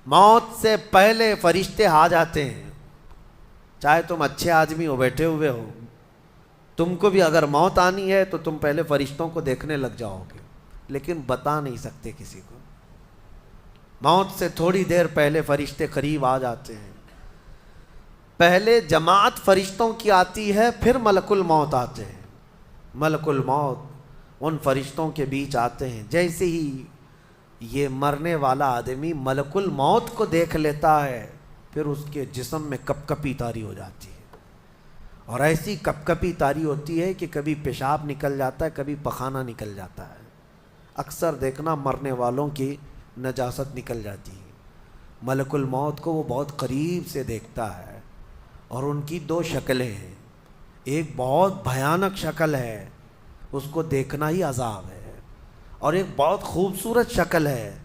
موت سے پہلے فرشتے آ جاتے ہیں. چاہے تم اچھے آدمی ہو، بیٹھے ہوئے ہو، تم کو بھی اگر موت آنی ہے تو تم پہلے فرشتوں کو دیکھنے لگ جاؤ گے، لیکن بتا نہیں سکتے کسی کو. موت سے تھوڑی دیر پہلے فرشتے قریب آ جاتے ہیں. پہلے جماعت فرشتوں کی آتی ہے، پھر ملک الموت آتے ہیں. ملک الموت ان فرشتوں کے بیچ آتے ہیں. جیسے ہی یہ مرنے والا آدمی ملک الموت کو دیکھ لیتا ہے، پھر اس کے جسم میں کپ کپی طاری ہو جاتی ہے. اور ایسی کپ کپی طاری ہوتی ہے کہ کبھی پیشاب نکل جاتا ہے، کبھی پخانہ نکل جاتا ہے. اکثر دیکھنا مرنے والوں کی نجاست نکل جاتی ہے. ملک الموت کو وہ بہت قریب سے دیکھتا ہے، اور ان کی دو شکلیں ہیں. ایک بہت بھیانک شکل ہے، اس کو دیکھنا ہی عذاب ہے، اور ایک بہت خوبصورت شکل ہے،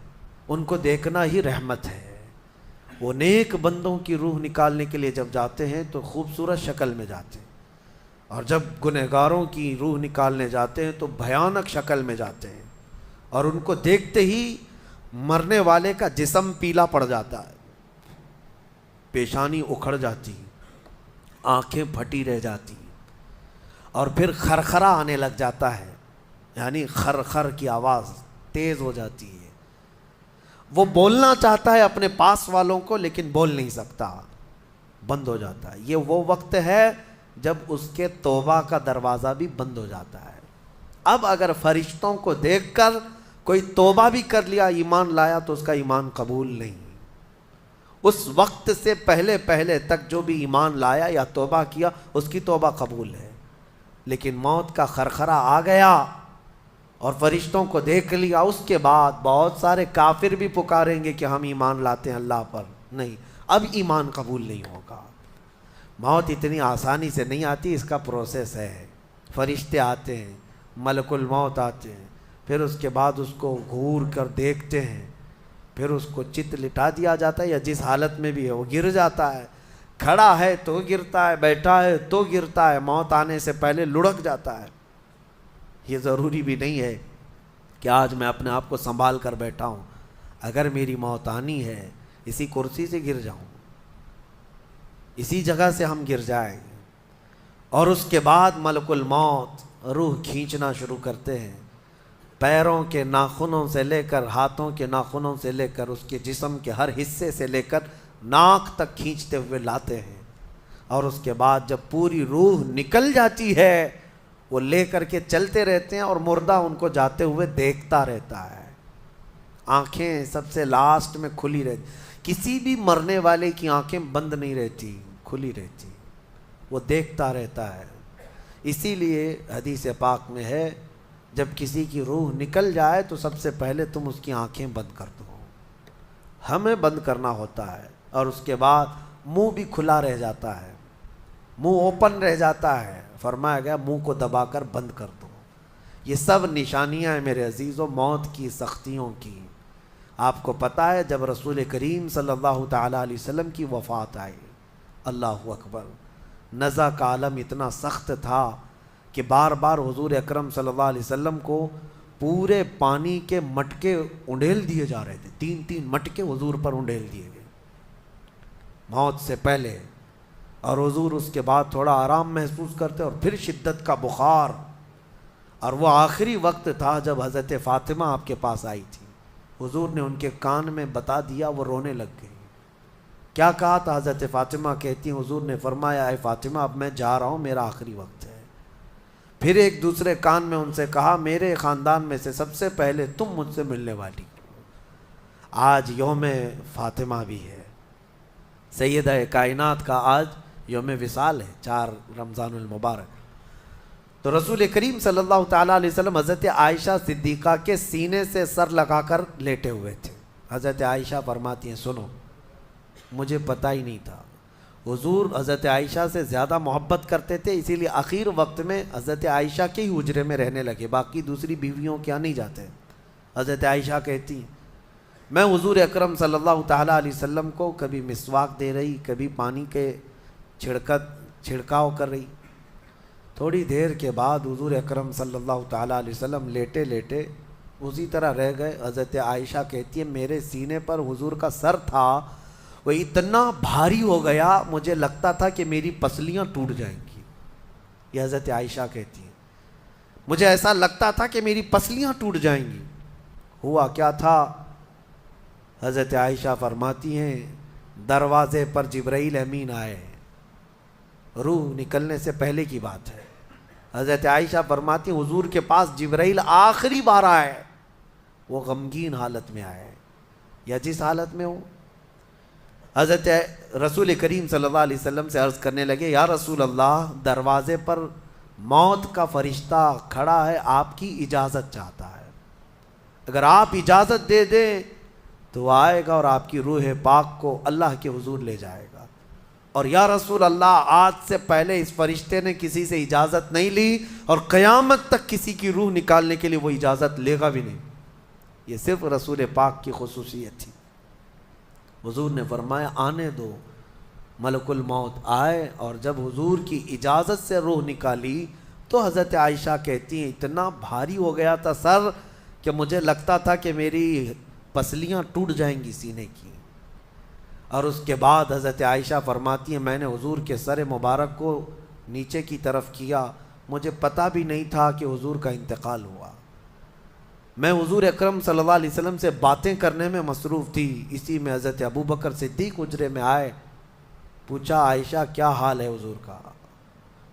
ان کو دیکھنا ہی رحمت ہے. وہ نیک بندوں کی روح نکالنے کے لیے جب جاتے ہیں تو خوبصورت شکل میں جاتے ہیں، اور جب گنہگاروں کی روح نکالنے جاتے ہیں تو بھیانک شکل میں جاتے ہیں. اور ان کو دیکھتے ہی مرنے والے کا جسم پیلا پڑ جاتا ہے، پیشانی اکھڑ جاتی، آنکھیں پھٹی رہ جاتی، اور پھر خرخرا آنے لگ جاتا ہے، یعنی خرخر کی آواز تیز ہو جاتی ہے. وہ بولنا چاہتا ہے اپنے پاس والوں کو، لیکن بول نہیں سکتا، بند ہو جاتا ہے. یہ وہ وقت ہے جب اس کے توبہ کا دروازہ بھی بند ہو جاتا ہے. اب اگر فرشتوں کو دیکھ کر کوئی توبہ بھی کر لیا، ایمان لایا، تو اس کا ایمان قبول نہیں. اس وقت سے پہلے پہلے تک جو بھی ایمان لایا یا توبہ کیا، اس کی توبہ قبول ہے. لیکن موت کا خرخرا آ گیا اور فرشتوں کو دیکھ لیا، اس کے بعد بہت سارے کافر بھی پکاریں گے کہ ہم ایمان لاتے ہیں اللہ پر. نہیں، اب ایمان قبول نہیں ہوگا. موت اتنی آسانی سے نہیں آتی، اس کا پروسیس ہے. فرشتے آتے ہیں، ملک الموت آتے ہیں، پھر اس کے بعد اس کو گھور کر دیکھتے ہیں، پھر اس کو چت لٹا دیا جاتا ہے، یا جس حالت میں بھی ہے وہ گر جاتا ہے. کھڑا ہے تو گرتا ہے، بیٹھا ہے تو گرتا ہے، موت آنے سے پہلے لڑک جاتا ہے. یہ ضروری بھی نہیں ہے کہ آج میں اپنے آپ کو سنبھال کر بیٹھا ہوں. اگر میری موت آنی ہے، اسی کرسی سے گر جاؤں، اسی جگہ سے ہم گر جائیں. اور اس کے بعد ملک الموت روح کھینچنا شروع کرتے ہیں. پیروں کے ناخنوں سے لے کر، ہاتھوں کے ناخنوں سے لے کر، اس کے جسم کے ہر حصے سے لے کر ناک تک کھینچتے ہوئے لاتے ہیں. اور اس کے بعد جب پوری روح نکل جاتی ہے، وہ لے کر کے چلتے رہتے ہیں، اور مردہ ان کو جاتے ہوئے دیکھتا رہتا ہے. آنکھیں سب سے لاسٹ میں کھلی رہتی. کسی بھی مرنے والے کی آنکھیں بند نہیں رہتی، کھلی رہتی، وہ دیکھتا رہتا ہے. اسی لیے حدیث پاک میں ہے، جب کسی کی روح نکل جائے تو سب سے پہلے تم اس کی آنکھیں بند کر دو. ہمیں بند کرنا ہوتا ہے، اور اس کے بعد منہ بھی کھلا رہ جاتا ہے، منہ اوپن رہ جاتا ہے. فرمایا گیا منہ کو دبا کر بند کر دو. یہ سب نشانیاں ہیں میرے عزیزوں موت کی سختیوں کی. آپ کو پتہ ہے جب رسول کریم صلی اللہ تعالیٰ علیہ وسلم کی وفات آئی، اللہ اکبر، نزع کا عالم اتنا سخت تھا کہ بار بار حضور اکرم صلی اللہ علیہ وسلم کو پورے پانی کے مٹکے انڈیل دیے جا رہے تھے. 3 مٹکے حضور پر انڈیل دیے گئے موت سے پہلے. اور حضور اس کے بعد تھوڑا آرام محسوس کرتے، اور پھر شدت کا بخار. اور وہ آخری وقت تھا جب حضرت فاطمہ آپ کے پاس آئی تھی. حضور نے ان کے کان میں بتا دیا، وہ رونے لگ گئی. کیا کہا تھا؟ حضرت فاطمہ کہتی ہیں حضور نے فرمایا، اے فاطمہ اب میں جا رہا ہوں، میرا آخری وقت ہے. پھر ایک دوسرے کان میں ان سے کہا، میرے خاندان میں سے سب سے پہلے تم مجھ سے ملنے والی. آج یوم فاطمہ بھی ہے، سیدہ کائنات کا آج یوم وصال ہے، 4 رمضان المبارک. تو رسول کریم صلی اللہ تعالیٰ علیہ وسلم حضرت عائشہ صدیقہ کے سینے سے سر لگا کر لیٹے ہوئے تھے. حضرت عائشہ فرماتی ہیں سنو، مجھے پتہ ہی نہیں تھا. حضور حضرت عائشہ سے زیادہ محبت کرتے تھے، اسی لیے آخر وقت میں حضرت عائشہ کے ہی حجرے میں رہنے لگے، باقی دوسری بیویوں کیا نہیں جاتے. حضرت عائشہ کہتی میں حضور اکرم صلی اللہ تعالیٰ علیہ وسلم کو کبھی مسواک دے رہی، کبھی پانی کے چھڑکاؤ کر رہی. تھوڑی دیر کے بعد حضور اکرم صلی اللہ تعالیٰ علیہ وسلم لیٹے لیٹے اسی طرح رہ گئے۔ حضرت عائشہ کہتی ہے میرے سینے پر حضور کا سر تھا، وہ اتنا بھاری ہو گیا مجھے لگتا تھا کہ میری پسلیاں ٹوٹ جائیں گی۔ یہ حضرت عائشہ کہتی ہیں مجھے ایسا لگتا تھا کہ میری پسلیاں ٹوٹ جائیں گی۔ ہوا کیا تھا؟ حضرت عائشہ فرماتی ہیں دروازے پر جبرائیل امین آئے، روح نکلنے سے پہلے کی بات ہے۔ حضرت عائشہ فرماتی ہیں حضور کے پاس جبرائیل آخری بار آئے، وہ غمگین حالت میں آئے یا جس حالت میں ہو۔ حضرت رسول کریم صلی اللہ علیہ وسلم سے عرض کرنے لگے یا رسول اللہ، دروازے پر موت کا فرشتہ کھڑا ہے، آپ کی اجازت چاہتا ہے، اگر آپ اجازت دے دیں تو وہ آئے گا اور آپ کی روح پاک کو اللہ کے حضور لے جائے گا۔ اور یا رسول اللہ، آج سے پہلے اس فرشتے نے کسی سے اجازت نہیں لی اور قیامت تک کسی کی روح نکالنے کے لیے وہ اجازت لے گا بھی نہیں۔ یہ صرف رسول پاک کی خصوصیت تھی۔ حضور نے فرمایا آنے دو۔ ملک الموت آئے اور جب حضور کی اجازت سے روح نکالی تو حضرت عائشہ کہتی ہیں اتنا بھاری ہو گیا تھا سر کہ مجھے لگتا تھا کہ میری پسلیاں ٹوٹ جائیں گی سینے کی۔ اور اس کے بعد حضرت عائشہ فرماتی ہیں میں نے حضور کے سر مبارک کو نیچے کی طرف کیا، مجھے پتہ بھی نہیں تھا کہ حضور کا انتقال ہوا۔ میں حضور اکرم صلی اللہ علیہ وسلم سے باتیں کرنے میں مصروف تھی، اسی میں حضرت ابو بکر صدیق حجرے میں آئے، پوچھا عائشہ کیا حال ہے حضور کا؟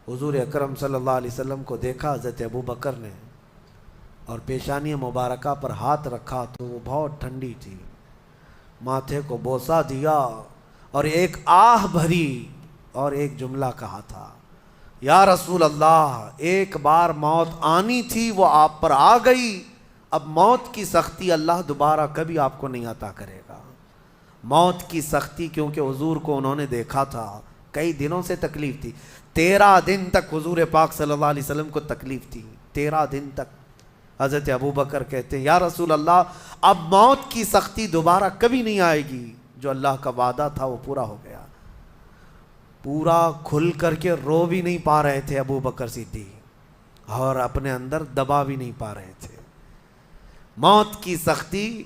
حضور اکرم صلی اللہ علیہ وسلم کو دیکھا حضرت ابو بکر نے اور پیشانی مبارکہ پر ہاتھ رکھا تو وہ بہت ٹھنڈی تھی، ماتھے کو بوسہ دیا اور ایک آہ بھری اور ایک جملہ کہا تھا یا رسول اللہ، ایک بار موت آنی تھی وہ آپ پر آ گئی، اب موت کی سختی اللہ دوبارہ کبھی آپ کو نہیں عطا کرے گا۔ موت کی سختی کیونکہ حضور کو انہوں نے دیکھا تھا، کئی دنوں سے تکلیف تھی، 13 دن تک حضور پاک صلی اللہ علیہ وسلم کو تکلیف تھی، 13 دن تک۔ حضرت ابو بکر کہتے ہیں یا رسول اللہ، اب موت کی سختی دوبارہ کبھی نہیں آئے گی، جو اللہ کا وعدہ تھا وہ پورا ہو گیا۔ پورا کھل کر کے رو بھی نہیں پا رہے تھے ابو بکر صدیق اور اپنے اندر دبا بھی نہیں پا رہے تھے۔ موت کی سختی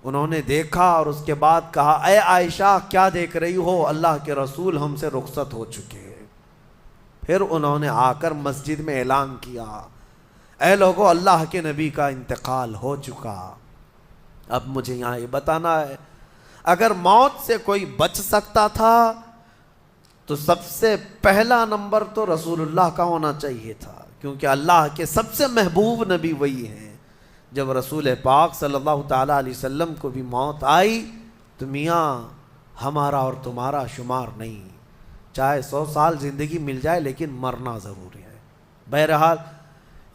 انہوں نے دیکھا اور اس کے بعد کہا اے عائشہ کیا دیکھ رہی ہو، اللہ کے رسول ہم سے رخصت ہو چکے۔ پھر انہوں نے آ کر مسجد میں اعلان کیا اے لوگو، اللہ کے نبی کا انتقال ہو چکا۔ اب مجھے یہاں یہ بتانا ہے اگر موت سے کوئی بچ سکتا تھا تو سب سے پہلا نمبر تو رسول اللہ کا ہونا چاہیے تھا، کیونکہ اللہ کے سب سے محبوب نبی وہی ہیں۔ جب رسول پاک صلی اللہ تعالیٰ علیہ وسلم کو بھی موت آئی تو میاں ہمارا اور تمہارا شمار نہیں، چاہے 100 سال زندگی مل جائے لیکن مرنا ضروری ہے۔ بہرحال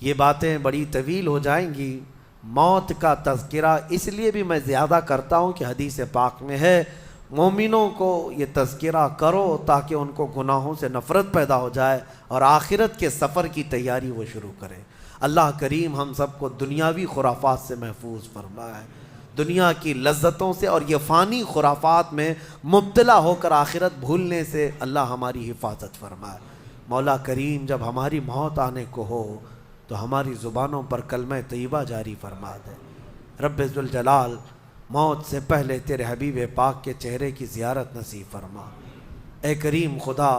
یہ باتیں بڑی طویل ہو جائیں گی۔ موت کا تذکرہ اس لیے بھی میں زیادہ کرتا ہوں کہ حدیث پاک میں ہے مومنوں کو یہ تذکرہ کرو تاکہ ان کو گناہوں سے نفرت پیدا ہو جائے اور آخرت کے سفر کی تیاری وہ شروع کریں۔ اللہ کریم ہم سب کو دنیاوی خرافات سے محفوظ فرمائے، دنیا کی لذتوں سے اور یہ فانی خرافات میں مبتلا ہو کر آخرت بھولنے سے اللہ ہماری حفاظت فرمائے۔ مولا کریم جب ہماری موت آنے کو ہو تو ہماری زبانوں پر کلمہ طیبہ جاری فرما دے۔ رب ذوالجلال موت سے پہلے تیرے حبیب پاک کے چہرے کی زیارت نصیب فرما۔ اے کریم خدا،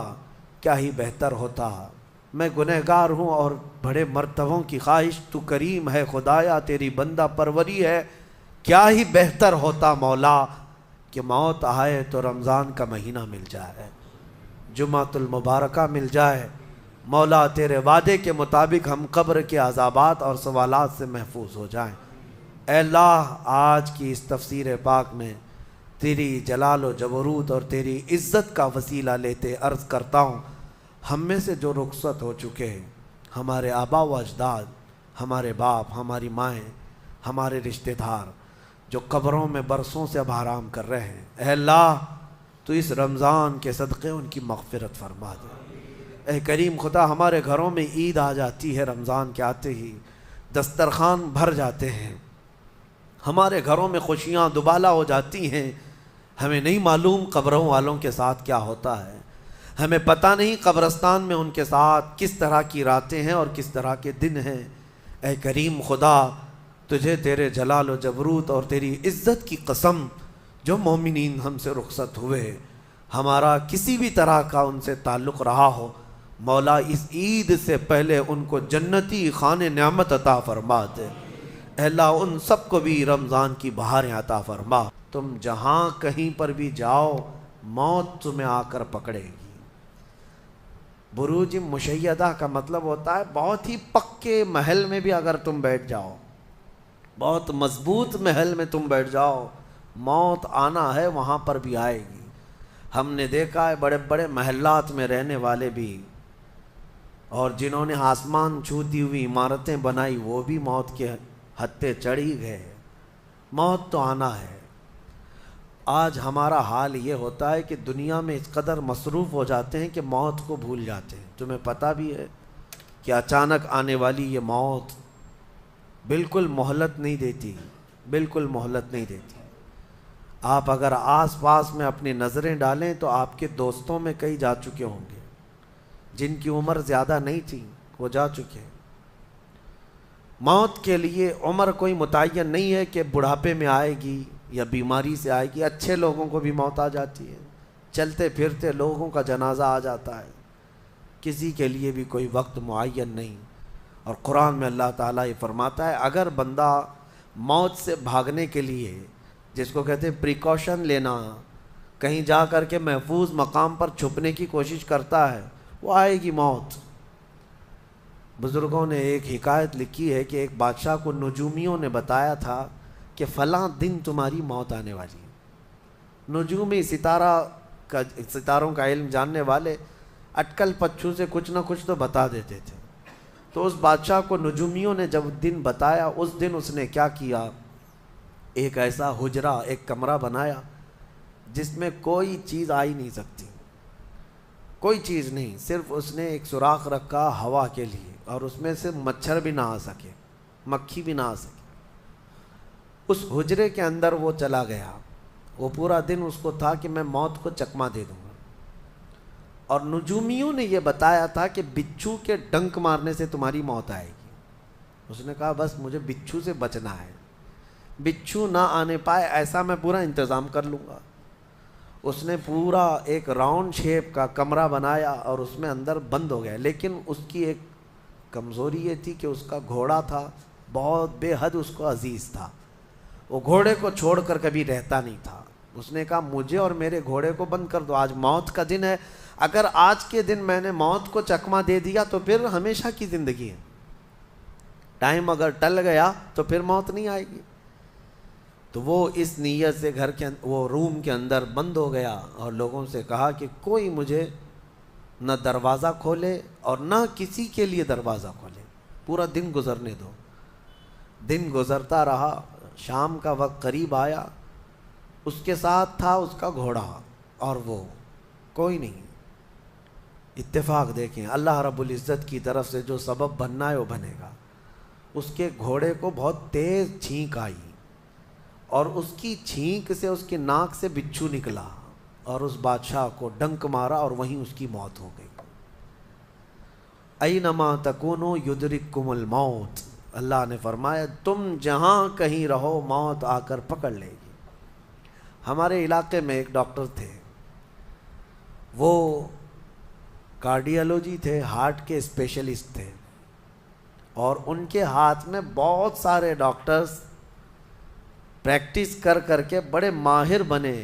کیا ہی بہتر ہوتا، میں گنہگار ہوں اور بڑے مرتبوں کی خواہش، تو کریم ہے خدایا، تیری بندہ پروری ہے، کیا ہی بہتر ہوتا مولا کہ موت آئے تو رمضان کا مہینہ مل جائے، جمعۃ المبارکہ مل جائے۔ مولا تیرے وعدے کے مطابق ہم قبر کے عذابات اور سوالات سے محفوظ ہو جائیں۔ اے اللہ، آج کی اس تفسیر پاک میں تیری جلال و جبروت اور تیری عزت کا وسیلہ لیتے عرض کرتا ہوں، ہم میں سے جو رخصت ہو چکے ہیں، ہمارے آبا و اجداد، ہمارے باپ، ہماری مائیں، ہمارے رشتہ دار جو قبروں میں برسوں سے اب آرام کر رہے ہیں، اے اللہ تو اس رمضان کے صدقے ان کی مغفرت فرما دے۔ اے کریم خدا، ہمارے گھروں میں عید آ جاتی ہے، رمضان کے آتے ہی دسترخوان بھر جاتے ہیں، ہمارے گھروں میں خوشیاں دوبالا ہو جاتی ہیں، ہمیں نہیں معلوم قبروں والوں کے ساتھ کیا ہوتا ہے، ہمیں پتہ نہیں قبرستان میں ان کے ساتھ کس طرح کی راتیں ہیں اور کس طرح کے دن ہیں۔ اے کریم خدا، تجھے تیرے جلال و جبروت اور تیری عزت کی قسم، جو مومنین ہم سے رخصت ہوئے، ہمارا کسی بھی طرح کا ان سے تعلق رہا ہو، مولا اس عید سے پہلے ان کو جنتی خان نعمت عطا فرما دے۔ اے اللہ ان سب کو بھی رمضان کی بہاریں عطا فرما۔ تم جہاں کہیں پر بھی جاؤ موت تمہیں آ کر پکڑے گی۔ بروج مشیدہ کا مطلب ہوتا ہے بہت ہی پکے محل میں بھی اگر تم بیٹھ جاؤ، بہت مضبوط محل میں تم بیٹھ جاؤ، موت آنا ہے وہاں پر بھی آئے گی۔ ہم نے دیکھا ہے بڑے بڑے محلات میں رہنے والے بھی، اور جنہوں نے آسمان چھوتی ہوئی عمارتیں بنائی وہ بھی موت کے ہتھے چڑھی گئے۔ موت تو آنا ہے۔ آج ہمارا حال یہ ہوتا ہے کہ دنیا میں اس قدر مصروف ہو جاتے ہیں کہ موت کو بھول جاتے ہیں۔ تمہیں پتہ بھی ہے کہ اچانک آنے والی یہ موت بالکل مہلت نہیں دیتی، بالکل مہلت نہیں دیتی۔ آپ اگر آس پاس میں اپنی نظریں ڈالیں تو آپ کے دوستوں میں کئی جا چکے ہوں گے، جن کی عمر زیادہ نہیں تھی وہ جا چکے۔ موت کے لیے عمر کوئی متعین نہیں ہے کہ بڑھاپے میں آئے گی یا بیماری سے آئے گی۔ اچھے لوگوں کو بھی موت آ جاتی ہے، چلتے پھرتے لوگوں کا جنازہ آ جاتا ہے، کسی کے لیے بھی کوئی وقت معین نہیں۔ اور قرآن میں اللہ تعالیٰ یہ فرماتا ہے اگر بندہ موت سے بھاگنے کے لیے، جس کو کہتے ہیں پریکاشن لینا، کہیں جا کر کے محفوظ مقام پر چھپنے کی کوشش کرتا ہے، وہ آئے گی موت۔ بزرگوں نے ایک حکایت لکھی ہے کہ ایک بادشاہ کو نجومیوں نے بتایا تھا کہ فلاں دن تمہاری موت آنے والی ہے۔ نجومی ستاروں کا علم جاننے والے اٹکل پچھو سے کچھ نہ کچھ تو بتا دیتے تھے۔ تو اس بادشاہ کو نجومیوں نے جب دن بتایا، اس دن اس نے کیا کیا، ایک ایسا حجرہ، ایک کمرہ بنایا جس میں کوئی چیز آ ہی نہیں سکتی، کوئی چیز نہیں، صرف اس نے ایک سوراخ رکھا ہوا کے لیے، اور اس میں سے مچھر بھی نہ آ سکے، مکھی بھی نہ آ سکے۔ اس حجرے کے اندر وہ چلا گیا۔ وہ پورا دن اس کو تھا کہ میں موت کو چکما دے دوں گا۔ اور نجومیوں نے یہ بتایا تھا کہ بچھو کے ڈنک مارنے سے تمہاری موت آئے گی۔ اس نے کہا بس مجھے بچھو سے بچنا ہے، بچھو نہ آنے پائے ایسا میں پورا انتظام کر لوں گا۔ اس نے پورا ایک راؤنڈ شیپ کا کمرہ بنایا اور اس میں اندر بند ہو گیا۔ لیکن اس کی ایک کمزوری یہ تھی کہ اس کا گھوڑا تھا، بہت بے حد اس کو عزیز تھا، وہ گھوڑے کو چھوڑ کر کبھی رہتا نہیں تھا۔ اس نے کہا مجھے اور میرے گھوڑے کو بند کر دو، آج موت کا دن ہے، اگر آج کے دن میں نے موت کو چکما دے دیا تو پھر ہمیشہ کی زندگی ہے، ٹائم اگر ٹل گیا تو پھر موت نہیں آئے گی۔ تو وہ اس نیت سے وہ روم کے اندر بند ہو گیا اور لوگوں سے کہا کہ کوئی مجھے نہ دروازہ کھولے اور نہ کسی کے لیے دروازہ کھولے، پورا دن گزرنے دو۔ دن گزرتا رہا، شام کا وقت قریب آیا، اس کے ساتھ تھا اس کا گھوڑا اور وہ کوئی نہیں۔ اتفاق دیکھیں، اللہ رب العزت کی طرف سے جو سبب بننا ہے وہ بنے گا۔ اس کے گھوڑے کو بہت تیز چھینک آئی اور اس کی چھینک سے، اس کی ناک سے بچھو نکلا اور اس بادشاہ کو ڈنک مارا اور وہیں اس کی موت ہو گئی۔ اینما تکونوا یدرککم الموت، اللہ نے فرمایا تم جہاں کہیں رہو موت آ کر پکڑ لے گی۔ ہمارے علاقے میں ایک ڈاکٹر تھے، وہ کارڈیالوجی تھے، ہارٹ کے اسپیشلسٹ تھے، اور ان کے ہاتھ میں بہت سارے ڈاکٹرز پریکٹس کر کر کے بڑے ماہر بنے،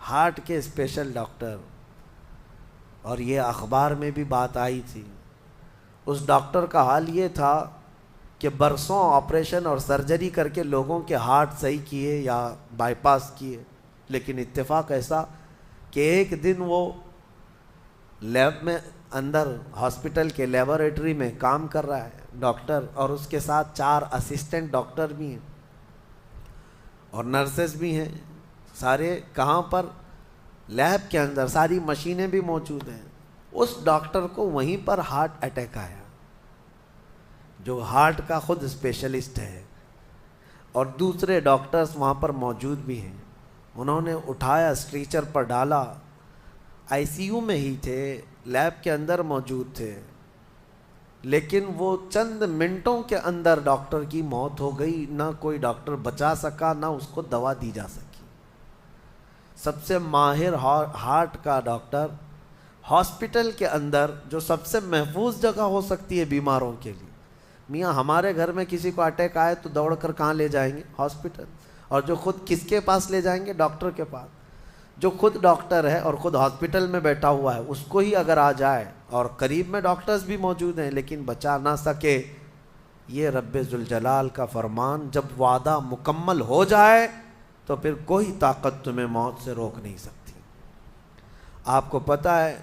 ہارٹ کے اسپیشل ڈاکٹر۔ اور یہ اخبار میں بھی بات آئی تھی۔ اس ڈاکٹر کا حال یہ تھا کہ برسوں آپریشن اور سرجری کر کے لوگوں کے ہارٹ صحیح کیے یا بائی پاس کیے، لیکن اتفاق ایسا کہ ایک دن وہ لیب میں اندر ہاسپٹل کے لیبارٹری میں کام کر رہا ہے ڈاکٹر، اور اس کے ساتھ 4 اسسٹنٹ ڈاکٹر بھی ہیں اور نرسز بھی ہیں، سارے کہاں پر، لیب کے اندر، ساری مشینیں بھی موجود ہیں۔ اس ڈاکٹر کو وہیں پر ہارٹ اٹیک آیا، جو ہارٹ کا خود اسپیشلسٹ ہے، اور دوسرے ڈاکٹرز وہاں پر موجود بھی ہیں۔ انہوں نے اٹھایا، اسٹریچر پر ڈالا، آئی سی یو میں ہی تھے، لیب کے اندر موجود تھے، لیکن وہ چند منٹوں کے اندر ڈاکٹر کی موت ہو گئی، نہ کوئی ڈاکٹر بچا سکا، نہ اس کو دوا دی جا سکی۔ سب سے ماہر ہارٹ کا ڈاکٹر ہاسپٹل کے اندر، جو سب سے محفوظ جگہ ہو سکتی ہے بیماروں کے لیے، میاں ہمارے گھر میں کسی کو اٹیک آئے تو دوڑ کر کہاں لے جائیں گے؟ ہاسپٹل۔ اور جو خود کس کے پاس لے جائیں گے؟ ڈاکٹر کے پاس۔ جو خود ڈاکٹر ہے اور خود ہاسپٹل میں بیٹھا ہوا ہے، اس کو ہی اگر آ جائے، اور قریب میں ڈاکٹرز بھی موجود ہیں لیکن بچا نہ سکے، یہ رب ذوالجلال کا فرمان، جب وعدہ مکمل ہو جائے تو پھر کوئی طاقت تمہیں موت سے روک نہیں سکتی۔ آپ کو پتہ ہے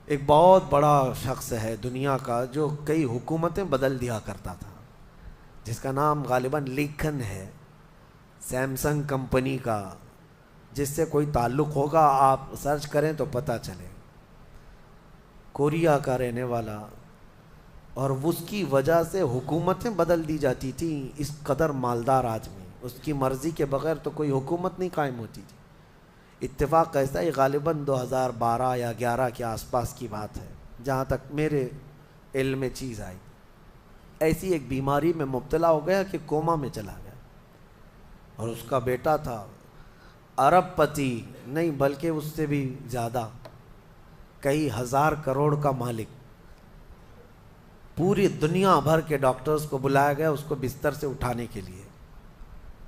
ایک بہت بڑا شخص ہے دنیا کا جو کئی حکومتیں بدل دیا کرتا تھا، جس کا نام غالباً لنکن ہے، سیمسنگ کمپنی کا، جس سے کوئی تعلق ہوگا آپ سرچ کریں تو پتہ چلے، کوریا کا رہنے والا، اور اس کی وجہ سے حکومتیں بدل دی جاتی تھیں۔ اس قدر مالدار آدمی، اس کی مرضی کے بغیر تو کوئی حکومت نہیں قائم ہوتی تھی۔ اتفاق ایسا ہی غالباً 2012 یا 11 کے آس پاس کی بات ہے، جہاں تک میرے علم میں چیز آئی، ایسی ایک بیماری میں مبتلا ہو گیا کہ کوما میں چلا گیا، اور اس کا بیٹا تھا ارب پتی، نہیں بلکہ اس سے بھی زیادہ، کئی ہزار کروڑ کا مالک۔ پوری دنیا بھر کے ڈاکٹرز کو بلایا گیا اس کو بستر سے اٹھانے کے لیے،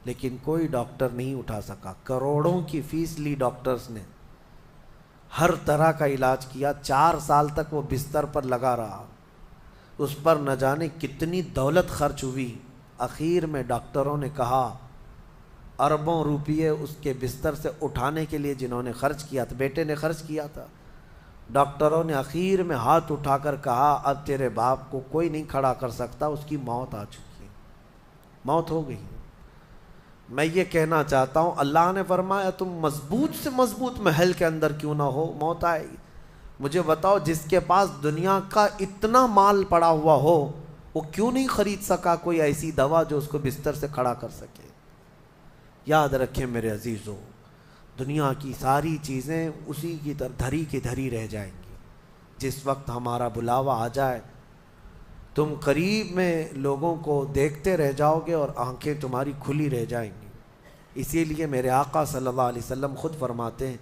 لیکن کوئی ڈاکٹر نہیں اٹھا سکا۔ کروڑوں کی فیس لی ڈاکٹرز نے، ہر طرح کا علاج کیا، 4 سال تک وہ بستر پر لگا رہا، اس پر نہ جانے کتنی دولت خرچ ہوئی۔ اخیر میں ڈاکٹروں نے کہا، اربوں روپیے اس کے بستر سے اٹھانے کے لیے جنہوں نے خرچ کیا تھا، بیٹے نے خرچ کیا تھا، ڈاکٹروں نے اخیر میں ہاتھ اٹھا کر کہا، اب تیرے باپ کو کوئی نہیں کھڑا کر سکتا، اس کی موت آ چکی ہے، موت ہو گئی۔ میں یہ کہنا چاہتا ہوں، اللہ نے فرمایا تم مضبوط سے مضبوط محل کے اندر کیوں نہ ہو، موت آئے گی۔ مجھے بتاؤ، جس کے پاس دنیا کا اتنا مال پڑا ہوا ہو، وہ کیوں نہیں خرید سکا کوئی ایسی دوا جو اس کو بستر سے کھڑا کر سکے؟ یاد رکھیں میرے عزیزو، دنیا کی ساری چیزیں اسی کی طرح دھری کی دھری رہ جائیں گی۔ جس وقت ہمارا بلاوا آ جائے، تم قریب میں لوگوں کو دیکھتے رہ جاؤ گے اور آنکھیں تمہاری کھلی رہ جائیں گی۔ اسی لیے میرے آقا صلی اللہ علیہ وسلم خود فرماتے ہیں،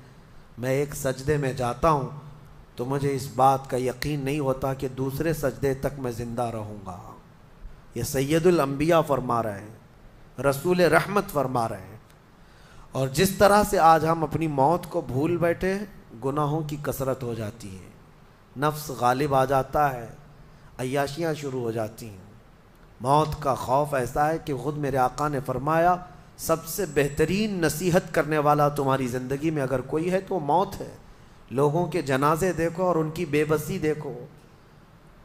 میں ایک سجدے میں جاتا ہوں تو مجھے اس بات کا یقین نہیں ہوتا کہ دوسرے سجدے تک میں زندہ رہوں گا۔ یہ سید الانبیاء فرما رہے ہیں، رسول رحمت فرما رہے ہیں۔ اور جس طرح سے آج ہم اپنی موت کو بھول بیٹھے ہیں، گناہوں کی کثرت ہو جاتی ہے، نفس غالب آ جاتا ہے، عیاشیاں شروع ہو جاتی ہیں۔ موت کا خوف ایسا ہے کہ خود میرے آقا نے فرمایا، سب سے بہترین نصیحت کرنے والا تمہاری زندگی میں اگر کوئی ہے تو موت ہے۔ لوگوں کے جنازے دیکھو اور ان کی بے بسی دیکھو،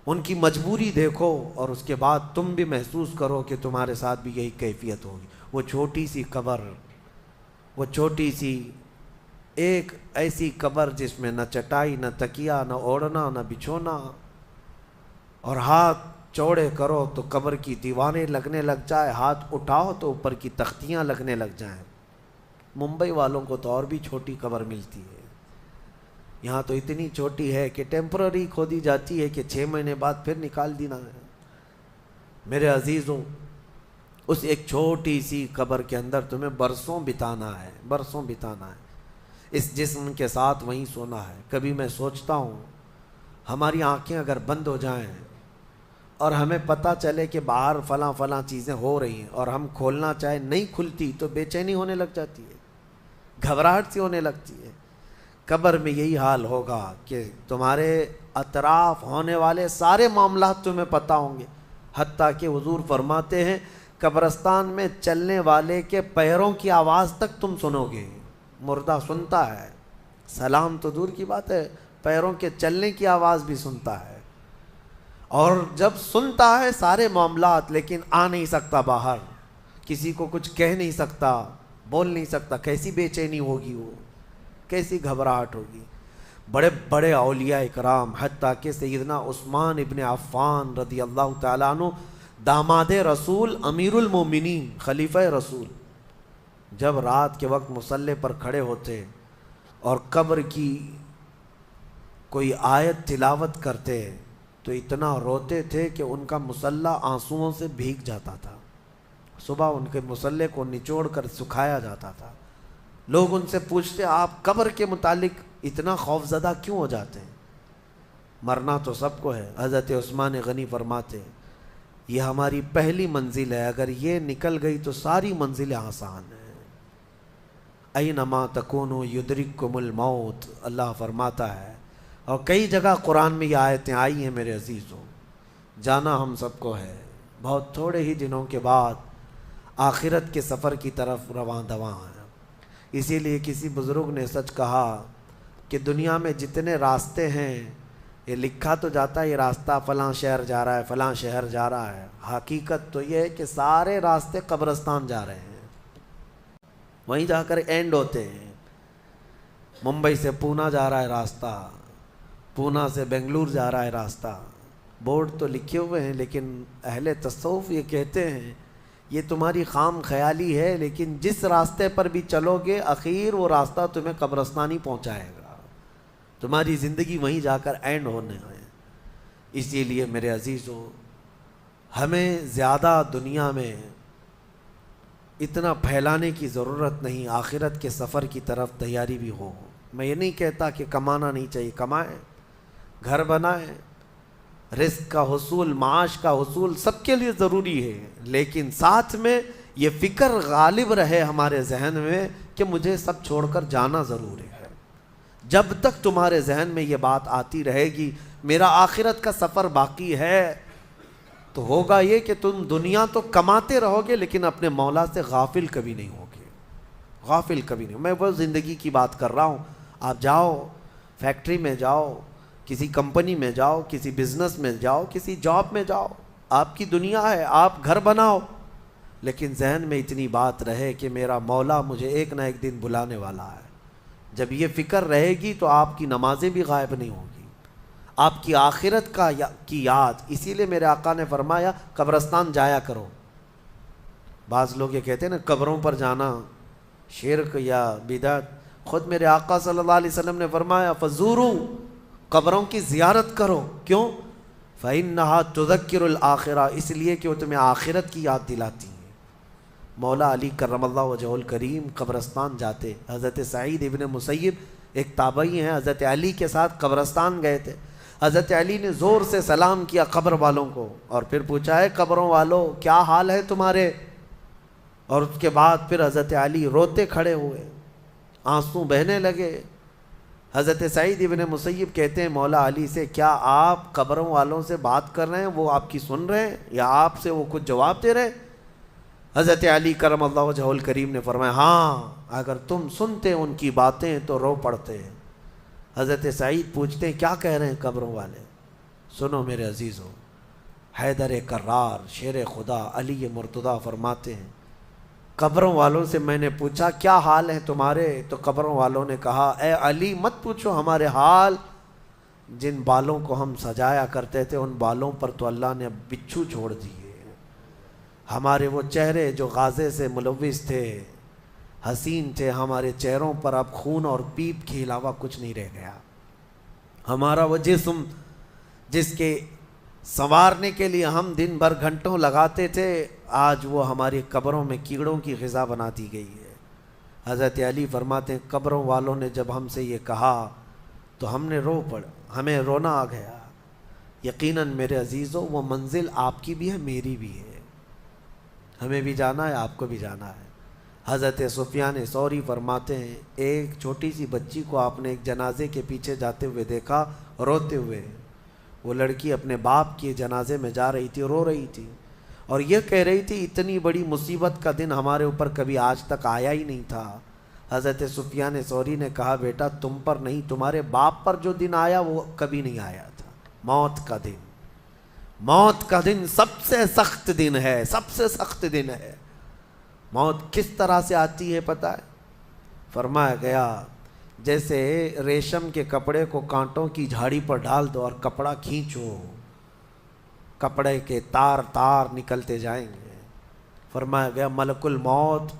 ان کی مجبوری دیکھو، اور اس کے بعد تم بھی محسوس کرو کہ تمہارے ساتھ بھی یہی کیفیت ہوگی۔ وہ چھوٹی سی قبر، وہ چھوٹی سی ایک ایسی قبر جس میں نہ چٹائی، نہ تکیا، نہ اوڑھنا، نہ بچھونا، اور ہاتھ چوڑے کرو تو قبر کی دیواریں لگنے لگ جائے، ہاتھ اٹھاؤ تو اوپر کی تختیاں لگنے لگ جائیں۔ ممبئی والوں کو تو اور بھی چھوٹی قبر ملتی ہے، یہاں تو اتنی چھوٹی ہے کہ ٹیمپرری کھودی جاتی ہے کہ 6 مہینے بعد پھر نکال دینا ہے۔ میرے عزیزوں، اس ایک چھوٹی سی قبر کے اندر تمہیں برسوں بتانا ہے، برسوں بتانا ہے، اس جسم کے ساتھ وہیں سونا ہے۔ کبھی میں سوچتا ہوں، ہماری آنکھیں اگر بند ہو جائیں اور ہمیں پتہ چلے کہ باہر فلاں فلاں چیزیں ہو رہی ہیں اور ہم کھولنا چاہیں نہیں کھلتی تو بے چینی ہونے لگ جاتی ہے، گھبراہٹ سی ہونے لگتی ہے۔ قبر میں یہی حال ہوگا کہ تمہارے اطراف ہونے والے سارے معاملات تمہیں پتہ ہوں گے، حتیٰ کہ حضور فرماتے ہیں قبرستان میں چلنے والے کے پیروں کی آواز تک تم سنو گے۔ مردہ سنتا ہے، سلام تو دور کی بات ہے، پیروں کے چلنے کی آواز بھی سنتا ہے، اور جب سنتا ہے سارے معاملات لیکن آ نہیں سکتا باہر، کسی کو کچھ کہہ نہیں سکتا، بول نہیں سکتا۔ کیسی بے چینی ہوگی، وہ کیسی گھبراہٹ ہوگی۔ بڑے بڑے اولیاء اکرام، حتیٰ کہ سیدنا عثمان ابن عفان رضی اللہ تعالیٰ عنہ، داماد رسول، امیر المومنین، خلیفہ رسول، جب رات کے وقت مصلی پر کھڑے ہوتے اور قبر کی کوئی آیت تلاوت کرتے تو اتنا روتے تھے کہ ان کا مصلی آنسوؤں سے بھیگ جاتا تھا. صبح ان کے مصلی کو نچوڑ کر سکھایا جاتا تھا. لوگ ان سے پوچھتے آپ قبر کے متعلق اتنا خوف زدہ کیوں ہو جاتے ہیں؟ مرنا تو سب کو ہے. حضرت عثمان غنی فرماتے یہ ہماری پہلی منزل ہے، اگر یہ نکل گئی تو ساری منزلیں آسان ہیں. اینما تکونوا یدرککم الموت، اللہ فرماتا ہے. اور کئی جگہ قرآن میں یہ آیتیں آئی ہیں میرے عزیزوں. جانا ہم سب کو ہے، بہت تھوڑے ہی دنوں کے بعد آخرت کے سفر کی طرف رواں دواں ہیں. اسی لیے کسی بزرگ نے سچ کہا کہ دنیا میں جتنے راستے ہیں یہ لکھا تو جاتا ہے یہ راستہ فلاں شہر جا رہا ہے، فلاں شہر جا رہا ہے. حقیقت تو یہ ہے کہ سارے راستے قبرستان جا رہے ہیں، وہیں جا کر اینڈ ہوتے ہیں. ممبئی سے پونا جا رہا ہے راستہ، پونا سے بنگلور جا رہا ہے راستہ. بورڈ تو لکھے ہوئے ہیں لیکن اہل تصوف یہ کہتے ہیں یہ تمہاری خام خیالی ہے، لیکن جس راستے پر بھی چلو گے اخیر وہ راستہ تمہیں قبرستان ہی پہنچائے گا. تمہاری زندگی وہیں جا کر اینڈ ہونے ہے. اسی لیے میرے عزیزوں ہمیں زیادہ دنیا میں اتنا پھیلانے کی ضرورت نہیں. آخرت کے سفر کی طرف تیاری بھی ہو. میں یہ نہیں کہتا کہ کمانا نہیں چاہیے، کمائیں، گھر بنائیں، رزق کا حصول، معاش کا حصول سب کے لیے ضروری ہے، لیکن ساتھ میں یہ فکر غالب رہے ہمارے ذہن میں کہ مجھے سب چھوڑ کر جانا ضروری ہے. جب تک تمہارے ذہن میں یہ بات آتی رہے گی میرا آخرت کا سفر باقی ہے، تو ہوگا یہ کہ تم دنیا تو کماتے رہو گے لیکن اپنے مولا سے غافل کبھی نہیں ہوگے. غافل کبھی نہیں. میں وہ زندگی کی بات کر رہا ہوں. آپ جاؤ فیکٹری میں جاؤ، کسی کمپنی میں جاؤ، کسی بزنس میں جاؤ، کسی جاب میں جاؤ، آپ کی دنیا ہے، آپ گھر بناؤ، لیکن ذہن میں اتنی بات رہے کہ میرا مولا مجھے ایک نہ ایک دن بلانے والا ہے. جب یہ فکر رہے گی تو آپ کی نمازیں بھی غائب نہیں ہوں گی، آپ کی آخرت کی یاد. اسی لیے میرے آقا نے فرمایا قبرستان جایا کرو. بعض لوگ یہ کہتے ہیں نا قبروں پر جانا شرک یا بدعت. خود میرے آقا صلی اللہ علیہ وسلم نے فرمایا فزوروا، قبروں کی زیارت کرو. کیوں؟ فإنها تذکر الآخرہ، اس لیے کہ وہ تمہیں آخرت کی یاد دلاتی ہیں. مولا علی کرم اللہ وجہہ الکریم قبرستان جاتے. حضرت سعید ابن مسیب ایک تابعی ہیں، حضرت علی کے ساتھ قبرستان گئے تھے. حضرت علی نے زور سے سلام کیا قبر والوں کو اور پھر پوچھا ہے قبروں والوں کیا حال ہے تمہارے؟ اور اس کے بعد پھر حضرت علی روتے کھڑے ہوئے، آنسو بہنے لگے. حضرت سعید ابن مسیب کہتے ہیں مولا علی سے کیا آپ قبروں والوں سے بات کر رہے ہیں، وہ آپ کی سن رہے ہیں یا آپ سے وہ کچھ جواب دے رہے ہیں؟ حضرت علی کرم اللہ وجہہ الکریم نے فرمایا ہاں، اگر تم سنتے ان کی باتیں تو رو پڑتے. حضرت سعید پوچھتے ہیں کیا کہہ رہے ہیں قبروں والے؟ سنو میرے عزیزوں، حیدر کرار شیر خدا علی مرتضیٰ فرماتے ہیں قبروں والوں سے میں نے پوچھا کیا حال ہیں تمہارے، تو قبروں والوں نے کہا اے علی مت پوچھو ہمارے حال، جن بالوں کو ہم سجایا کرتے تھے ان بالوں پر تو اللہ نے بچھو چھوڑ دیے. ہمارے وہ چہرے جو غازے سے ملوث تھے، حسین تھے، ہمارے چہروں پر اب خون اور پیپ کے علاوہ کچھ نہیں رہ گیا. ہمارا وہ جسم جس کے سنوارنے کے لیے ہم دن بھر گھنٹوں لگاتے تھے، آج وہ ہماری قبروں میں کیڑوں کی غذا بنا دی گئی ہے. حضرت علی فرماتے ہیں قبروں والوں نے جب ہم سے یہ کہا تو ہم نے رو پڑا، ہمیں رونا آ گیا. یقیناً میرے عزیزوں وہ منزل آپ کی بھی ہے میری بھی ہے، ہمیں بھی جانا ہے، آپ کو بھی جانا ہے. حضرت سفیان ثوری فرماتے ہیں ایک چھوٹی سی بچی کو آپ نے ایک جنازے کے پیچھے جاتے ہوئے دیکھا روتے ہوئے. وہ لڑکی اپنے باپ کے جنازے میں جا رہی تھی، رو رہی تھی اور یہ کہہ رہی تھی اتنی بڑی مصیبت کا دن ہمارے اوپر کبھی آج تک آیا ہی نہیں تھا. حضرت سفیان ثوری نے کہا بیٹا تم پر نہیں، تمہارے باپ پر جو دن آیا وہ کبھی نہیں آیا تھا. موت کا دن، موت کا دن سب سے سخت دن ہے، سب سے سخت دن ہے. موت کس طرح سے آتی ہے پتہ ہے؟ فرمایا گیا جیسے ریشم کے کپڑے کو کانٹوں کی جھاڑی پر ڈال دو اور کپڑا کھینچو، کپڑے کے تار تار نکلتے جائیں گے. فرمایا گیا ملک الموت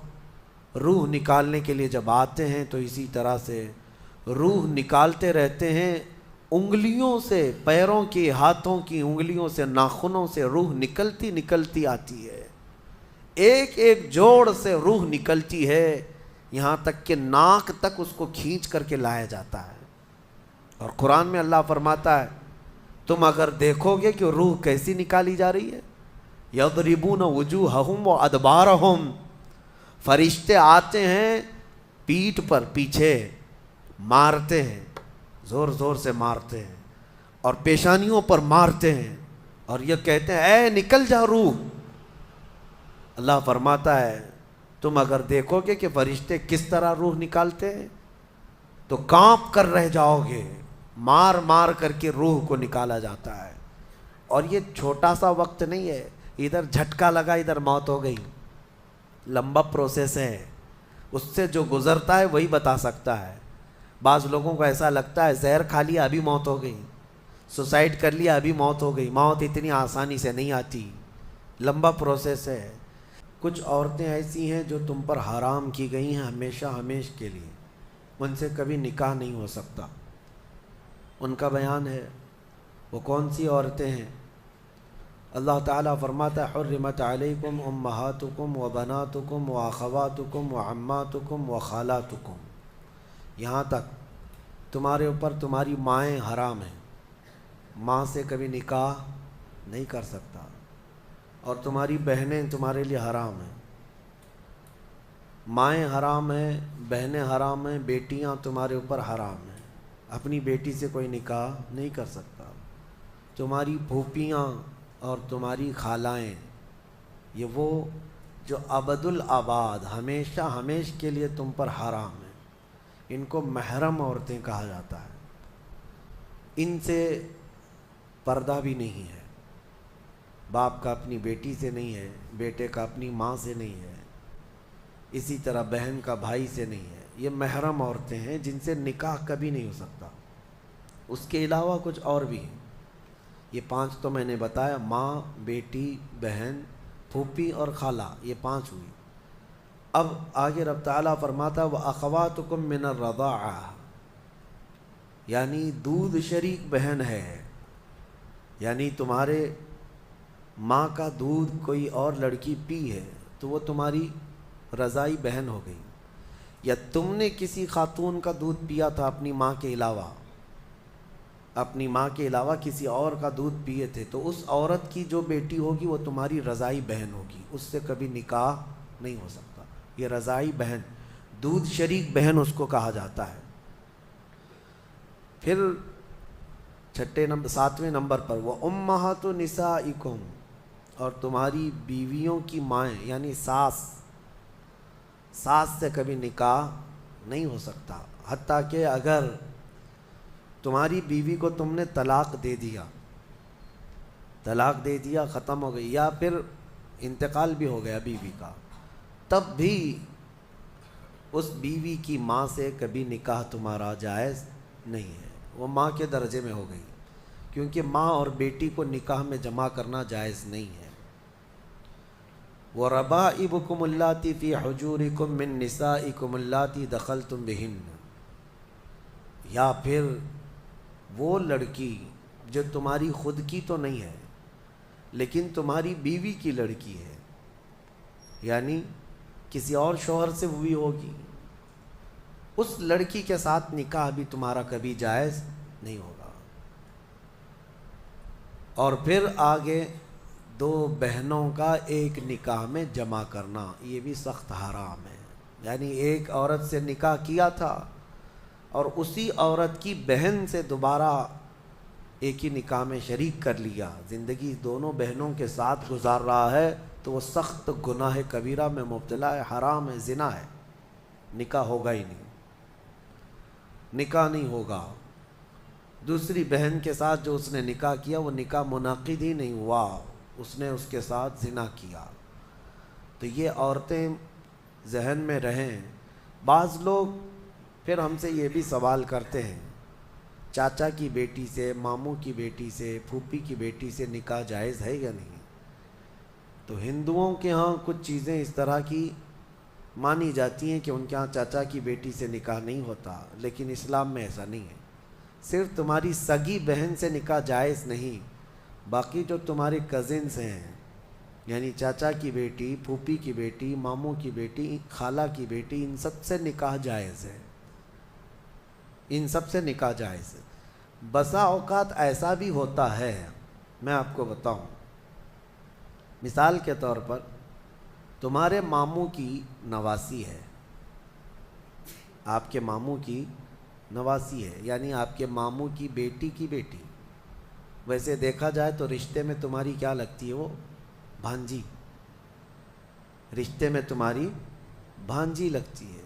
روح نکالنے کے لیے جب آتے ہیں تو اسی طرح سے روح نکالتے رہتے ہیں انگلیوں سے، پیروں کی، ہاتھوں کی انگلیوں سے، ناخنوں سے روح نکلتی نکلتی آتی ہے، ایک ایک جوڑ سے روح نکلتی ہے، یہاں تک کہ ناک تک اس کو کھینچ کر کے لایا جاتا ہے۔ اور قرآن میں اللہ فرماتا ہے تم اگر دیکھو گے کہ روح کیسی نکالی جا رہی ہے، یضربون وجوہہم وادبارہم، فرشتے آتے ہیں پیٹھ پر، پیچھے مارتے ہیں، زور زور سے مارتے ہیں، اور پیشانیوں پر مارتے ہیں، اور یہ کہتے ہیں اے نکل جا روح۔ اللہ فرماتا ہے تم اگر دیکھو گے کہ فرشتے کس طرح روح نکالتے ہیں تو کانپ کر رہ جاؤ گے، مار مار کر کے روح کو نکالا جاتا ہے۔ اور یہ چھوٹا سا وقت نہیں ہے، ادھر جھٹکا لگا ادھر موت ہو گئی، لمبا پروسیس ہے، اس سے جو گزرتا ہے وہی بتا سکتا ہے۔ بعض لوگوں کو ایسا لگتا ہے زہر کھا لیا ابھی موت ہو گئی، سوسائڈ کر لیا ابھی موت ہو گئی۔ موت اتنی آسانی سے نہیں آتی، لمبا پروسیس ہے۔ کچھ عورتیں ایسی ہیں جو تم پر حرام کی گئی ہیں ہمیشہ ہمیش کے لیے، ان سے کبھی نکاح نہیں ہو سکتا۔ ان کا بیان ہے، وہ کون سی عورتیں ہیں؟ اللہ تعالیٰ فرماتا ہے حرمت علیکم امہاتکم و بناتکم و اخواتکم و عماتکم و خالاتکم، یہاں تک تمہارے اوپر تمہاری مائیں حرام ہیں، ماں سے کبھی نکاح نہیں کر سکتا، اور تمہاری بہنیں تمہارے لیے حرام ہیں، مائیں حرام ہیں، بہنیں حرام ہیں، بیٹیاں تمہارے اوپر حرام ہیں، اپنی بیٹی سے کوئی نکاح نہیں کر سکتا۔ تمہاری پھوپھیاں اور تمہاری خالائیں، یہ وہ جو ابد الآباد ہمیشہ ہمیش کے لیے تم پر حرام ہیں، ان کو محرم عورتیں کہا جاتا ہے، ان سے پردہ بھی نہیں ہے، باپ کا اپنی بیٹی سے نہیں ہے، بیٹے کا اپنی ماں سے نہیں ہے، اسی طرح بہن کا بھائی سے نہیں ہے، یہ محرم عورتیں ہیں جن سے نکاح کبھی نہیں ہو سکتا۔ اس کے علاوہ کچھ اور بھی ہیں، یہ 5 تو میں نے بتایا، ماں، بیٹی، بہن، پھوپھی اور خالہ، یہ 5 ہوئی۔ اب آگے رب تعالیٰ فرماتا وَأَخَوَاتُكُم مِّنَ الرَّضَاعَةِ، یعنی دودھ شریک بہن ہے، یعنی تمہارے ماں کا دودھ کوئی اور لڑکی پی ہے تو وہ تمہاری رضائی بہن ہو گئی، یا تم نے کسی خاتون کا دودھ پیا تھا اپنی ماں کے علاوہ، اپنی ماں کے علاوہ کسی اور کا دودھ پیے تھے، تو اس عورت کی جو بیٹی ہوگی وہ تمہاری رضائی بہن ہوگی، اس سے کبھی نکاح نہیں ہو سکتا۔ یہ رضائی بہن، دودھ شریک بہن اس کو کہا جاتا ہے۔ پھر 7ویں نمبر پر وہ امہات نسائکم، اور تمہاری بیویوں کی مائیں، یعنی ساس سے کبھی نکاح نہیں ہو سکتا، حتیٰ کہ اگر تمہاری بیوی کو تم نے طلاق دے دیا، ختم ہو گئی، یا پھر انتقال بھی ہو گیا بیوی کا، تب بھی اس بیوی کی ماں سے کبھی نکاح تمہارا جائز نہیں ہے، وہ ماں کے درجے میں ہو گئی، کیونکہ ماں اور بیٹی کو نکاح میں جمع کرنا جائز نہیں ہے۔ وَرَبَائِبُكُمُ اللَّاتِي فِي حُجُورِكُم مِّن نِّسَائِكُمُ اللَّاتِي دَخَلْتُم بِهِنَّ، یا پھر وہ لڑکی جو تمہاری خود کی تو نہیں ہے لیکن تمہاری بیوی کی لڑکی ہے، یعنی کسی اور شوہر سے ہوئی ہوگی، اس لڑکی کے ساتھ نکاح بھی تمہارا کبھی جائز نہیں ہوگا۔ اور پھر آگے 2 بہنوں کا ایک نکاح میں جمع کرنا، یہ بھی سخت حرام ہے، یعنی ایک عورت سے نکاح کیا تھا اور اسی عورت کی بہن سے دوبارہ ایک ہی نکاح میں شریک کر لیا، زندگی دونوں بہنوں کے ساتھ گزار رہا ہے، تو وہ سخت گناہ کبیرہ میں مبتلا ہے، حرام ہے، زنا ہے، نکاح ہوگا ہی نہیں، نکاح نہیں ہوگا۔ دوسری بہن کے ساتھ جو اس نے نکاح کیا وہ نکاح منعقد ہی نہیں ہوا، اس نے اس کے ساتھ زنا کیا۔ تو یہ عورتیں ذہن میں رہیں۔ بعض لوگ پھر ہم سے یہ بھی سوال کرتے ہیں چاچا کی بیٹی سے، ماموں کی بیٹی سے، پھوپھی کی بیٹی سے نکاح جائز ہے یا نہیں؟ تو ہندوؤں کے ہاں کچھ چیزیں اس طرح کی مانی جاتی ہیں کہ ان کے ہاں چاچا کی بیٹی سے نکاح نہیں ہوتا، لیکن اسلام میں ایسا نہیں ہے۔ صرف تمہاری سگی بہن سے نکاح جائز نہیں، باقی جو تمہارے کزنس ہیں، یعنی چاچا کی بیٹی، پھوپھی کی بیٹی، ماموں کی بیٹی، خالہ کی بیٹی، ان سب سے نکاح جائز ہے، ان سب سے نکاح جائز ہے۔ بسا اوقات ایسا بھی ہوتا ہے، میں آپ کو بتاؤں، مثال کے طور پر تمہارے ماموں کی نواسی ہے، آپ کے ماموں کی نواسی ہے، یعنی آپ کے ماموں کی بیٹی، ویسے دیکھا جائے تو رشتے میں تمہاری کیا لگتی ہے؟ وہ بھانجی، رشتے میں تمہاری بھانجی لگتی ہے۔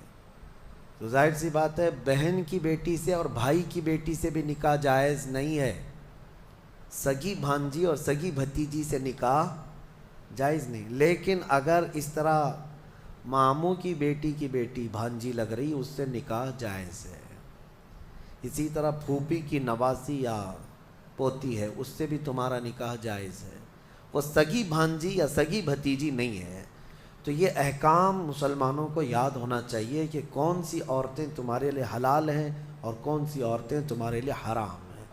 تو ظاہر سی بات ہے بہن کی بیٹی سے اور بھائی کی بیٹی سے بھی نکاح جائز نہیں ہے، سگی بھانجی اور سگی بھتیجی سے نکاح جائز نہیں۔ لیکن اگر اس طرح ماموں کی بیٹی بھانجی لگ رہی، اس سے نکاح جائز ہے۔ اسی طرح پھوپھی کی نواسی یا پوتی ہے، اس سے بھی تمہارا نکاح جائز ہے، وہ سگی بھانجی یا سگی بھتیجی نہیں ہے۔ تو یہ احکام مسلمانوں کو یاد ہونا چاہیے کہ کون سی عورتیں تمہارے لیے حلال ہیں اور کون سی عورتیں تمہارے لیے حرام ہیں۔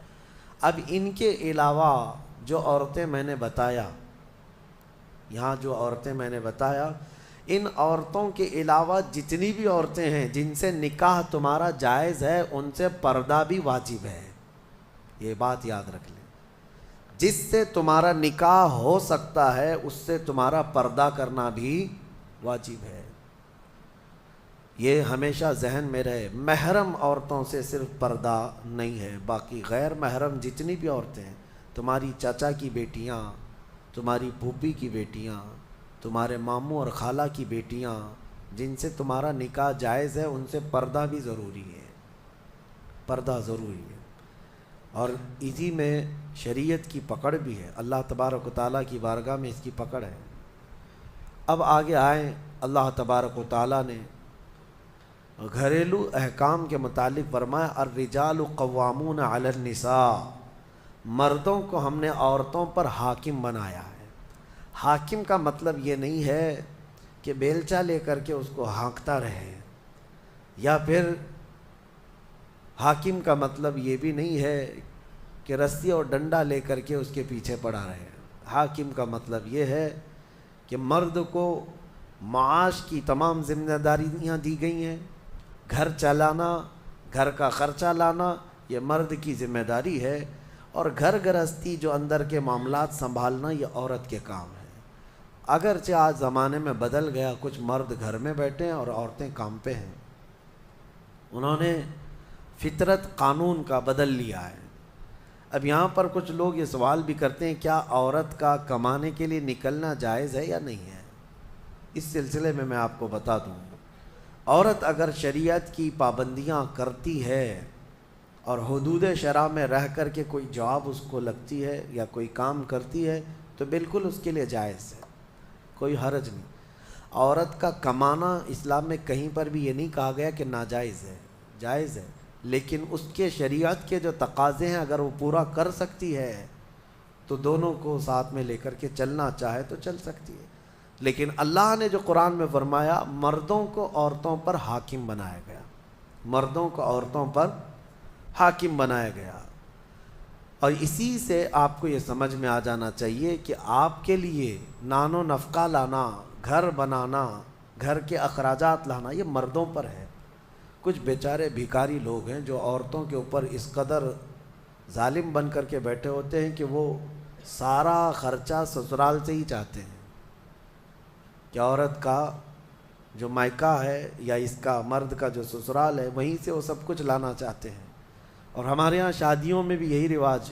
اب ان کے علاوہ جو عورتیں میں نے بتایا، یہاں جو عورتیں میں نے بتایا، ان عورتوں کے علاوہ جتنی بھی عورتیں ہیں جن سے نکاح تمہارا جائز ہے، ان سے پردہ بھی واجب ہے، یہ بات یاد رکھ لیں۔ جس سے تمہارا نکاح ہو سکتا ہے اس سے تمہارا پردہ کرنا بھی واجب ہے، یہ ہمیشہ ذہن میں رہے۔ محرم عورتوں سے صرف پردہ نہیں ہے، باقی غیر محرم جتنی بھی عورتیں ہیں، تمہاری چاچا کی بیٹیاں، تمہاری پھوپھی کی بیٹیاں، تمہارے ماموں اور خالہ کی بیٹیاں، جن سے تمہارا نکاح جائز ہے، ان سے پردہ بھی ضروری ہے، پردہ ضروری ہے۔ اور اسی میں شریعت کی پکڑ بھی ہے، اللہ تبارک و تعالیٰ کی بارگاہ میں اس کی پکڑ ہے۔ اب آگے آئیں، اللہ تبارک و تعالیٰ نے گھریلو احکام کے متعلق فرمایا الرجال قوامون علی النساء، مردوں کو ہم نے عورتوں پر حاکم بنایا ہے۔ حاکم کا مطلب یہ نہیں ہے کہ بیلچا لے کر کے اس کو ہانکتا رہے، یا پھر حاکم کا مطلب یہ بھی نہیں ہے کہ رسی اور ڈنڈا لے کر کے اس کے پیچھے پڑا رہے۔ حاکم کا مطلب یہ ہے کہ مرد کو معاش کی تمام ذمہ داریاں دی گئی ہیں، گھر چلانا، گھر کا خرچہ لانا، یہ مرد کی ذمہ داری ہے، اور گھر گرہستی جو اندر کے معاملات سنبھالنا، یہ عورت کے کام ہے۔ اگرچہ آج زمانے میں بدل گیا، کچھ مرد گھر میں بیٹھے ہیں اور عورتیں کام پہ ہیں، انہوں نے فطرت قانون کا بدل لیا ہے۔ اب یہاں پر کچھ لوگ یہ سوال بھی کرتے ہیں کیا عورت کا کمانے کے لیے نکلنا جائز ہے یا نہیں ہے؟ اس سلسلے میں آپ کو بتا دوں، عورت اگر شریعت کی پابندیاں کرتی ہے اور حدود شرع میں رہ کر کے کوئی جاب اس کو لگتی ہے یا کوئی کام کرتی ہے تو بالکل اس کے لیے جائز ہے، کوئی حرج نہیں۔ عورت کا کمانا اسلام میں کہیں پر بھی یہ نہیں کہا گیا کہ ناجائز ہے، جائز ہے، لیکن اس کے شریعت کے جو تقاضے ہیں اگر وہ پورا کر سکتی ہے تو دونوں کو ساتھ میں لے کر کے چلنا چاہے تو چل سکتی ہے۔ لیکن اللہ نے جو قرآن میں فرمایا مردوں کو عورتوں پر حاکم بنایا گیا، مردوں کو عورتوں پر حاکم بنایا گیا، اور اسی سے آپ کو یہ سمجھ میں آ جانا چاہیے کہ آپ کے لیے نان و نفقہ لانا، گھر بنانا، گھر کے اخراجات لانا، یہ مردوں پر ہے۔ کچھ بیچارے بھیکاری لوگ ہیں جو عورتوں کے اوپر اس قدر ظالم بن کر کے بیٹھے ہوتے ہیں کہ وہ سارا خرچہ سسرال سے ہی چاہتے ہیں کہ عورت کا جو مائکہ ہے یا اس کا مرد کا جو سسرال ہے وہیں سے وہ سب کچھ لانا چاہتے ہیں۔ اور ہمارے ہاں شادیوں میں بھی یہی رواج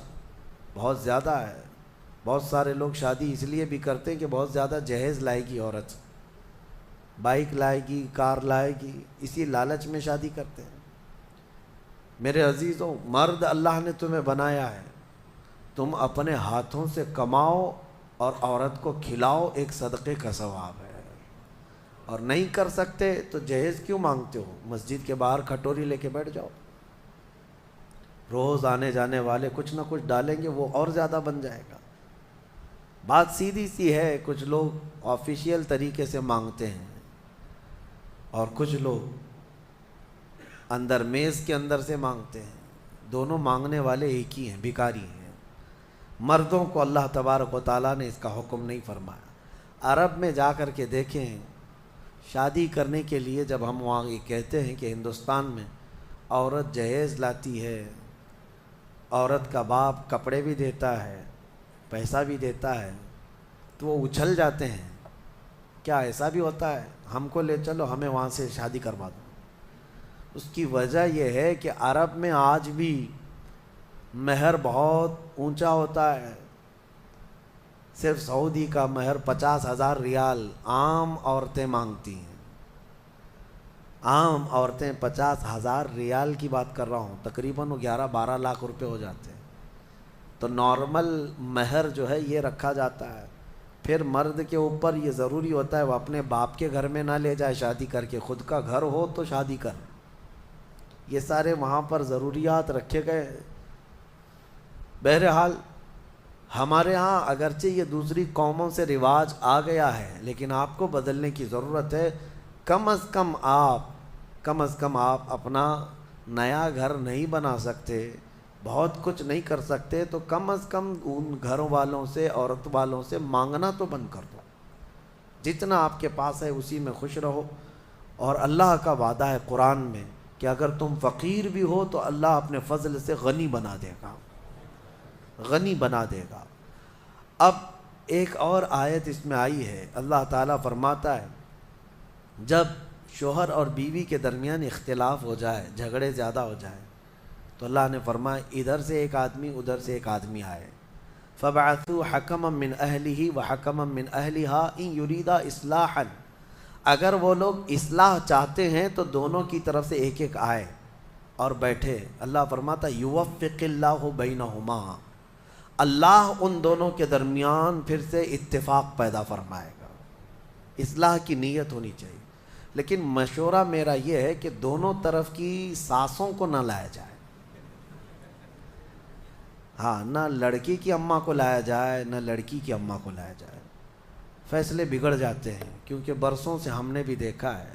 بہت زیادہ ہے، بہت سارے لوگ شادی اس لیے بھی کرتے ہیں کہ بہت زیادہ جہیز لائے گی عورت، بائک لائے گی، کار لائے گی، اسی لالچ میں شادی کرتے ہیں۔ میرے عزیزوں، مرد اللہ نے تمہیں بنایا ہے، تم اپنے ہاتھوں سے کماؤ اور عورت کو کھلاؤ، ایک صدقے کا ثواب ہے۔ اور نہیں کر سکتے تو جہیز کیوں مانگتے ہو؟ مسجد کے باہر کھٹوری لے کے بیٹھ جاؤ، روز آنے جانے والے کچھ نہ کچھ ڈالیں گے، وہ اور زیادہ بن جائے گا۔ بات سیدھی سی ہے، کچھ لوگ آفیشیل طریقے سے مانگتے ہیں اور کچھ لوگ اندر میز کے اندر سے مانگتے ہیں، دونوں مانگنے والے ایک ہی ہیں، بھکاری ہیں۔ مردوں کو اللہ تبارک و تعالیٰ نے اس کا حکم نہیں فرمایا۔ عرب میں جا کر کے دیکھیں، شادی کرنے کے لیے جب ہم وہاں یہ کہتے ہیں کہ ہندوستان میں عورت جہیز لاتی ہے، عورت کا باپ کپڑے بھی دیتا ہے، پیسہ بھی دیتا ہے، تو وہ اچھل جاتے ہیں، کیا ایسا بھی ہوتا ہے؟ ہم کو لے چلو، ہمیں وہاں سے شادی کروا دو۔ اس کی وجہ یہ ہے کہ عرب میں آج بھی مہر بہت اونچا ہوتا ہے۔ صرف سعودی کا مہر 50,000 ریال عام عورتیں مانگتی ہیں۔ عام عورتیں 50,000 ریال کی بات کر رہا ہوں، تقریباً 11-12 لاکھ روپے ہو جاتے ہیں۔ تو نارمل مہر جو ہے یہ رکھا جاتا ہے۔ پھر مرد کے اوپر یہ ضروری ہوتا ہے وہ اپنے باپ کے گھر میں نہ لے جائے شادی کر کے، خود کا گھر ہو تو شادی کر۔ یہ سارے وہاں پر ضروریات رکھے گئے ہیں۔ بہرحال ہمارے ہاں اگرچہ یہ دوسری قوموں سے رواج آ گیا ہے، لیکن آپ کو بدلنے کی ضرورت ہے۔ کم از کم آپ اپنا نیا گھر نہیں بنا سکتے، بہت کچھ نہیں کر سکتے، تو کم از کم ان گھروں والوں سے، عورت والوں سے مانگنا تو بند کر دو۔ جتنا آپ کے پاس ہے اسی میں خوش رہو۔ اور اللہ کا وعدہ ہے قرآن میں کہ اگر تم فقیر بھی ہو تو اللہ اپنے فضل سے غنی بنا دے گا، غنی بنا دے گا۔ اب ایک اور آیت اس میں آئی ہے، اللہ تعالیٰ فرماتا ہے جب شوہر اور بیوی کے درمیان اختلاف ہو جائے، جھگڑے زیادہ ہو جائے، تو اللہ نے فرمایا ادھر سے ایک آدمی ادھر سے ایک آدمی آئے، فَبَعَثُوا حَكَمًا مِّنْ أَهْلِهِ وَحَكَمًا مِّنْ أَهْلِهَا إِن يُرِيدَا إِصْلَاحًا۔ اگر وہ لوگ اصلاح چاہتے ہیں تو دونوں کی طرف سے ایک ایک آئے اور بیٹھے۔ اللہ فرماتا يُوَفِّقِ اللَّهُ بَيْنَهُمَا، اللہ ان دونوں کے درمیان پھر سے اتفاق پیدا فرمائے گا۔ اصلاح کی نیت ہونی چاہیے، لیکن مشورہ میرا یہ ہے کہ دونوں طرف کی ساسوں کو نہ لایا جائے۔ ہاں، نہ لڑکی کی اماں کو لایا جائے نہ لڑکی کی اماں کو لایا جائے، فیصلے بگڑ جاتے ہیں۔ کیونکہ برسوں سے ہم نے بھی دیکھا ہے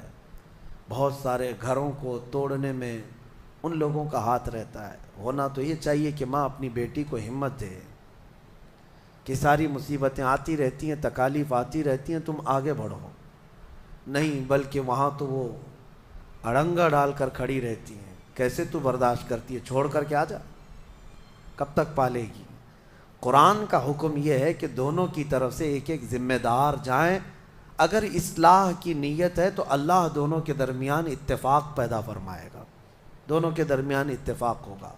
بہت سارے گھروں کو توڑنے میں ان لوگوں کا ہاتھ رہتا ہے۔ ہونا تو یہ چاہیے کہ ماں اپنی بیٹی کو ہمت دے کہ ساری مصیبتیں آتی رہتی ہیں، تکالیف آتی رہتی ہیں، تم آگے بڑھو، نہیں بلکہ وہاں تو وہ اڑنگا ڈال کر کھڑی رہتی ہیں، کیسے تو برداشت کرتی ہے، چھوڑ کر کے آ جا، کب تک پالے گی۔ قرآن کا حکم یہ ہے کہ دونوں کی طرف سے ایک ایک ذمہ دار جائیں۔ اگر اصلاح کی نیت ہے تو اللہ دونوں کے درمیان اتفاق پیدا فرمائے گا، دونوں کے درمیان اتفاق ہوگا۔